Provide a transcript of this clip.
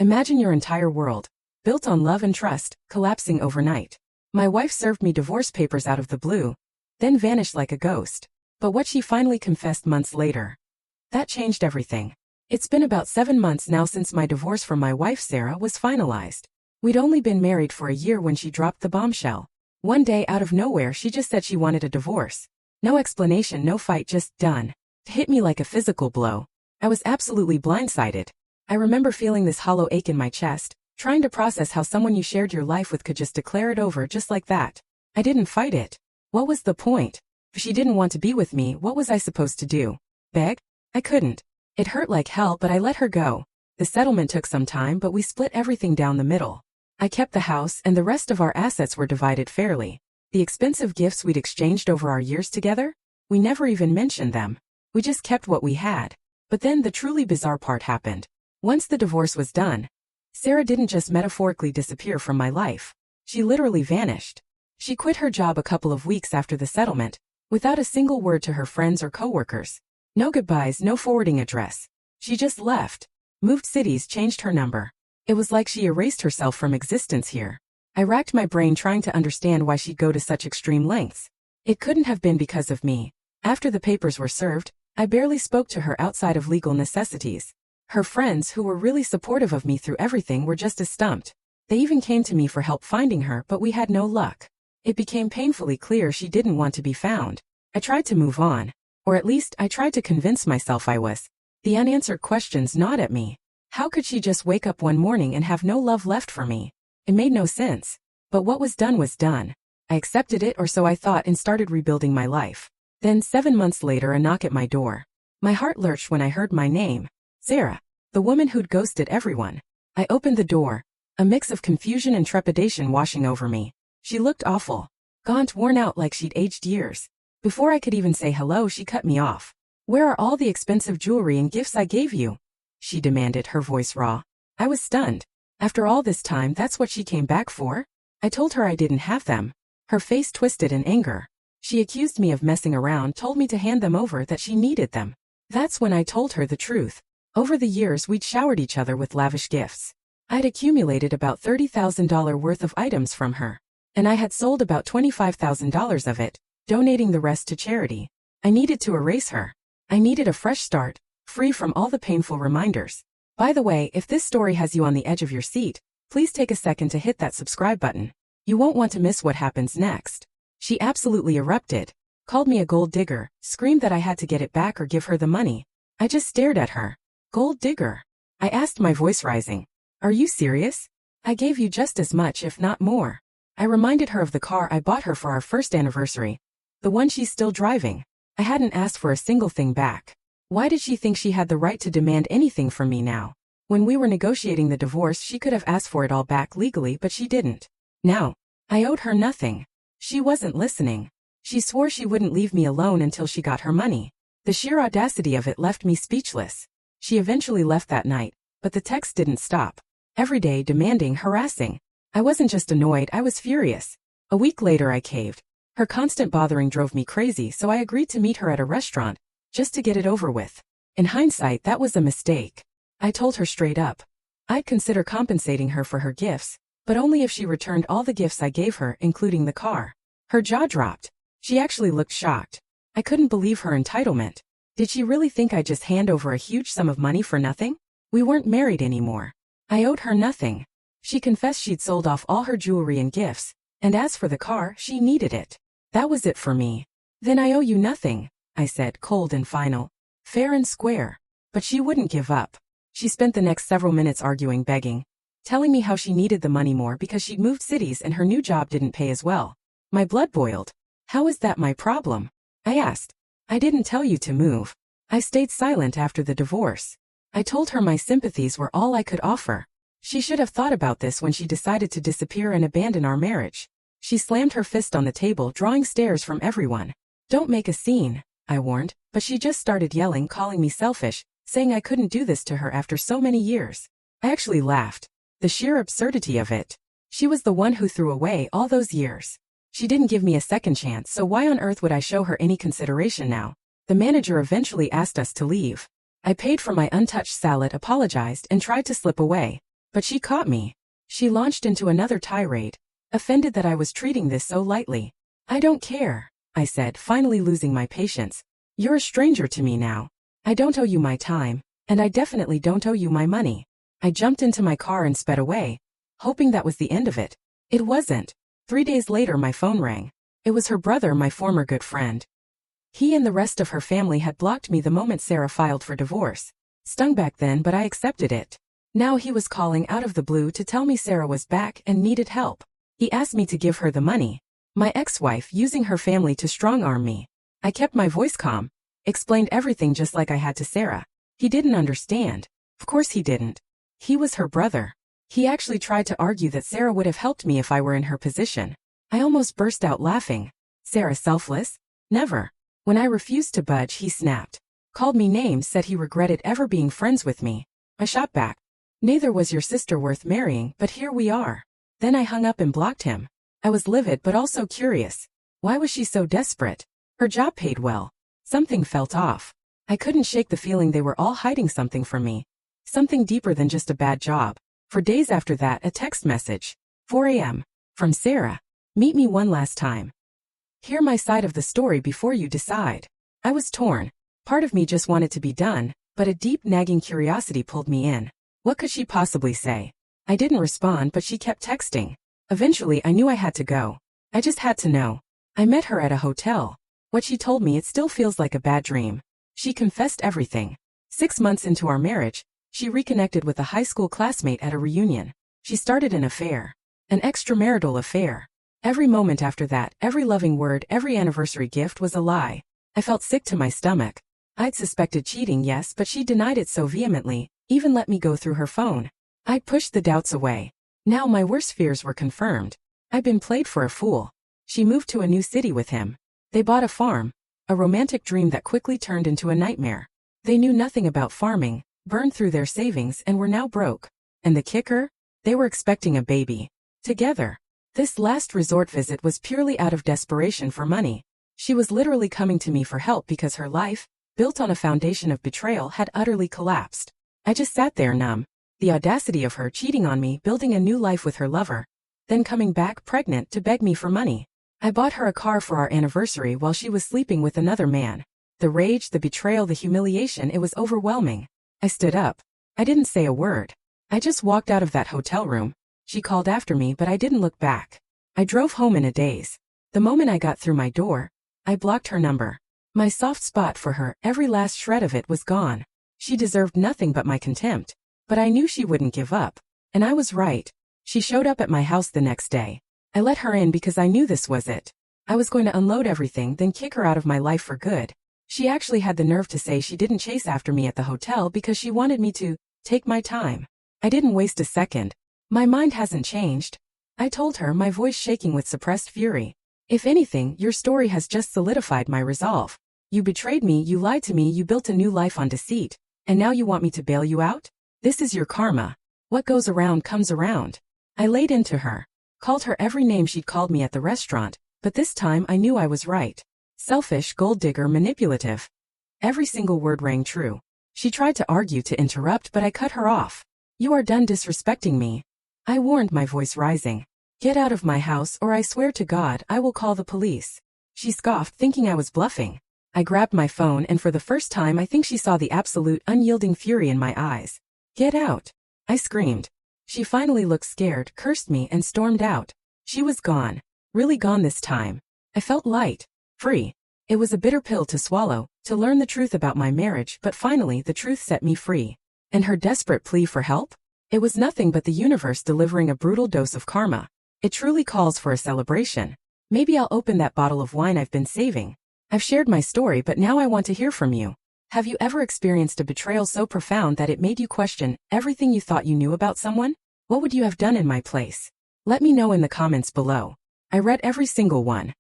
Imagine your entire world, built on love and trust, collapsing overnight. My wife served me divorce papers out of the blue, then vanished like a ghost. But what she finally confessed months later, that changed everything. It's been about 7 months now since my divorce from my wife Sarah was finalized. We'd only been married for a year when she dropped the bombshell. One day out of nowhere she just said she wanted a divorce. No explanation, no fight, just done. It hit me like a physical blow. I was absolutely blindsided. I remember feeling this hollow ache in my chest, trying to process how someone you shared your life with could just declare it over just like that. I didn't fight it. What was the point? If she didn't want to be with me, what was I supposed to do? Beg? I couldn't. It hurt like hell, but I let her go. The settlement took some time, but we split everything down the middle. I kept the house, and the rest of our assets were divided fairly. The expensive gifts we'd exchanged over our years together? We never even mentioned them. We just kept what we had. But then the truly bizarre part happened. Once the divorce was done, Sarah didn't just metaphorically disappear from my life. She literally vanished. She quit her job a couple of weeks after the settlement, without a single word to her friends or coworkers. No goodbyes, no forwarding address. She just left. Moved cities, changed her number. It was like she erased herself from existence here. I racked my brain trying to understand why she'd go to such extreme lengths. It couldn't have been because of me. After the papers were served, I barely spoke to her outside of legal necessities. Her friends, who were really supportive of me through everything, were just as stumped. They even came to me for help finding her, but we had no luck. It became painfully clear she didn't want to be found. I tried to move on. Or at least I tried to convince myself I was. The unanswered questions gnawed at me. How could she just wake up one morning and have no love left for me? It made no sense. But what was done was done. I accepted it, or so I thought, and started rebuilding my life. Then 7 months later, a knock at my door. My heart lurched when I heard my name. Sarah, the woman who'd ghosted everyone. I opened the door, a mix of confusion and trepidation washing over me. She looked awful. Gaunt, worn out, like she'd aged years. Before I could even say hello, she cut me off. "Where are all the expensive jewelry and gifts I gave you?" she demanded, her voice raw. I was stunned. After all this time, that's what she came back for? I told her I didn't have them. Her face twisted in anger. She accused me of messing around, told me to hand them over, that she needed them. That's when I told her the truth. Over the years, we'd showered each other with lavish gifts. I'd accumulated about $30,000 worth of items from her, and I had sold about $25,000 of it, donating the rest to charity. I needed to erase her. I needed a fresh start, free from all the painful reminders. By the way, if this story has you on the edge of your seat, please take a second to hit that subscribe button. You won't want to miss what happens next. She absolutely erupted, called me a gold digger, screamed that I had to get it back or give her the money. I just stared at her. Gold digger? I asked, my voice rising. Are you serious? I gave you just as much, if not more. I reminded her of the car I bought her for our first anniversary. The one she's still driving. I hadn't asked for a single thing back. Why did she think she had the right to demand anything from me now? When we were negotiating the divorce, she could have asked for it all back legally, but she didn't. Now, I owed her nothing. She wasn't listening. She swore she wouldn't leave me alone until she got her money. The sheer audacity of it left me speechless. She eventually left that night, but the texts didn't stop. Every day, demanding, harassing. I wasn't just annoyed, I was furious. A week later, I caved. Her constant bothering drove me crazy, so I agreed to meet her at a restaurant, just to get it over with. In hindsight, that was a mistake. I told her straight up. I'd consider compensating her for her gifts, but only if she returned all the gifts I gave her, including the car. Her jaw dropped. She actually looked shocked. I couldn't believe her entitlement. Did she really think I'd just hand over a huge sum of money for nothing? We weren't married anymore. I owed her nothing. She confessed she'd sold off all her jewelry and gifts, and as for the car, she needed it. That was it for me. Then I owe you nothing, I said, cold and final. Fair and square. But she wouldn't give up. She spent the next several minutes arguing, begging, telling me how she needed the money more because she'd moved cities and her new job didn't pay as well. My blood boiled. How is that my problem? I asked. I didn't tell you to move. I stayed silent after the divorce. I told her my sympathies were all I could offer. She should have thought about this when she decided to disappear and abandon our marriage. She slammed her fist on the table, drawing stares from everyone. Don't make a scene, I warned, but she just started yelling, calling me selfish, saying I couldn't do this to her after so many years. I actually laughed. The sheer absurdity of it. She was the one who threw away all those years. She didn't give me a second chance, so why on earth would I show her any consideration now? The manager eventually asked us to leave. I paid for my untouched salad, apologized, and tried to slip away. But she caught me. She launched into another tirade, offended that I was treating this so lightly. "I don't care," I said, finally losing my patience. "You're a stranger to me now. I don't owe you my time, and I definitely don't owe you my money." I jumped into my car and sped away, hoping that was the end of it. It wasn't. 3 days later my phone rang. It was her brother, my former good friend. He and the rest of her family had blocked me the moment Sarah filed for divorce. Stung back then, but I accepted it. Now he was calling out of the blue to tell me Sarah was back and needed help. He asked me to give her the money. My ex-wife using her family to strong-arm me. I kept my voice calm, explained everything just like I had to Sarah. He didn't understand. Of course he didn't. He was her brother. He actually tried to argue that Sarah would have helped me if I were in her position. I almost burst out laughing. Sarah selfless? Never. When I refused to budge, he snapped. Called me names, said he regretted ever being friends with me. I shot back. "Neither was your sister worth marrying, but here we are." Then I hung up and blocked him. I was livid but also curious. Why was she so desperate? Her job paid well. Something felt off. I couldn't shake the feeling they were all hiding something from me. Something deeper than just a bad job. For days after that, a text message. 4 a.m. From Sarah. "Meet me one last time. Hear my side of the story before you decide." I was torn. Part of me just wanted to be done, but a deep nagging curiosity pulled me in. What could she possibly say? I didn't respond, but she kept texting. Eventually I knew I had to go. I just had to know. I met her at a hotel. What she told me, it still feels like a bad dream. She confessed everything. 6 months into our marriage, she reconnected with a high school classmate at a reunion. She started an affair. An extramarital affair. Every moment after that, every loving word, every anniversary gift was a lie. I felt sick to my stomach. I'd suspected cheating, yes, but she denied it so vehemently, even let me go through her phone. I'd pushed the doubts away. Now my worst fears were confirmed. I'd been played for a fool. She moved to a new city with him. They bought a farm. A romantic dream that quickly turned into a nightmare. They knew nothing about farming, burned through their savings, and were now broke. And the kicker? They were expecting a baby. Together. This last resort visit was purely out of desperation for money. She was literally coming to me for help because her life, built on a foundation of betrayal, had utterly collapsed. I just sat there numb. The audacity of her cheating on me, building a new life with her lover, then coming back pregnant to beg me for money. I bought her a car for our anniversary while she was sleeping with another man. The rage, the betrayal, the humiliation, it was overwhelming. I stood up. I didn't say a word. I just walked out of that hotel room. She called after me, but I didn't look back. I drove home in a daze. The moment I got through my door, I blocked her number. My soft spot for her, every last shred of it, was gone. She deserved nothing but my contempt. But I knew she wouldn't give up. And I was right. She showed up at my house the next day. I let her in because I knew this was it. I was going to unload everything, then kick her out of my life for good. She actually had the nerve to say she didn't chase after me at the hotel because she wanted me to take my time. I didn't waste a second. My mind hasn't changed. I told her, my voice shaking with suppressed fury. If anything, your story has just solidified my resolve. You betrayed me, you lied to me, you built a new life on deceit, and now you want me to bail you out? This is your karma. What goes around comes around. I laid into her. Called her every name she'd called me at the restaurant, but this time I knew I was right. Selfish, gold digger, manipulative. Every single word rang true. She tried to argue, to interrupt, but I cut her off. You are done disrespecting me. I warned, my voice rising. Get out of my house, or I swear to God I will call the police. She scoffed, thinking I was bluffing. I grabbed my phone, and for the first time I think she saw the absolute, unyielding fury in my eyes. Get out! I screamed. She finally looked scared, cursed me, and stormed out. She was gone. Really gone this time. I felt light. Free. It was a bitter pill to swallow, to learn the truth about my marriage, but finally the truth set me free. And her desperate plea for help? It was nothing but the universe delivering a brutal dose of karma. It truly calls for a celebration. Maybe I'll open that bottle of wine I've been saving. I've shared my story, but now I want to hear from you. Have you ever experienced a betrayal so profound that it made you question everything you thought you knew about someone? What would you have done in my place? Let me know in the comments below. I read every single one.